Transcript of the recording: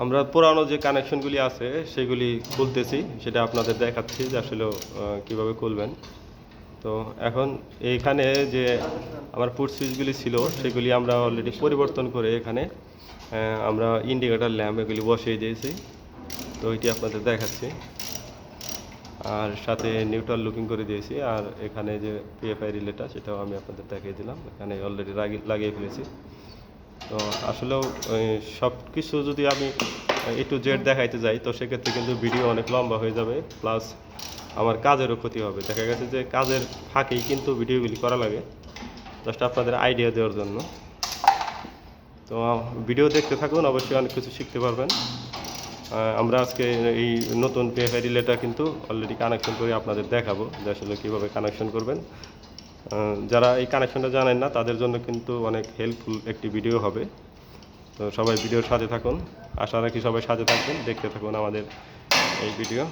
আমরা পুরানো যে কানেকশনগুলি আছে সেগুলি খুলতেছি, সেটা আপনাদের দেখাচ্ছি যে আসলে কীভাবে খুলবেন। তো এখন এইখানে যে আমার পুট সুইচগুলি ছিল সেগুলি আমরা অলরেডি পরিবর্তন করে এখানে আমরা ইন্ডিকেটর ল্যাম্প এগুলি বসিয়ে দিয়েছি। তো এটি আপনাদের দেখাচ্ছি, আর সাথে নিউট্রাল লুকিং করে দিয়েছি। আর এখানে যে পিএফআই রিলেটা সেটাও আমি আপনাদের দেখিয়ে দিলাম, এখানে অলরেডি লাগিয়ে ফেলেছি। তো আসলেও সব কিছু যদি আমি একটু জেড দেখাইতে যাই তো সেক্ষেত্রে কিন্তু ভিডিও অনেক লম্বা হয়ে যাবে, প্লাস আমার কাজেরও ক্ষতি হবে। দেখা গেছে যে কাজের ফাঁকেই কিন্তু ভিডিওগুলি করা লাগে, জাস্ট আপনাদের আইডিয়া দেওয়ার জন্য। তো ভিডিও দেখতে থাকুন, অবশ্যই অনেক কিছু শিখতে পারবেন। আমরা আজকে এই নতুন পিএফআই রিলেটা কিন্তু অলরেডি কানেকশন করে আপনাদের দেখাবো যে আসলে কীভাবে কানেকশন করবেন। যারা এই কানেকশনটা জানেন না তাদের জন্য কিন্তু অনেক হেল্পফুল একটি ভিডিও হবে। তো সবাই ভিডিওর সাথে থাকুন, আশা রাখি সবাই সাথে থাকবেন, দেখতে থাকুন আমাদের এই ভিডিও।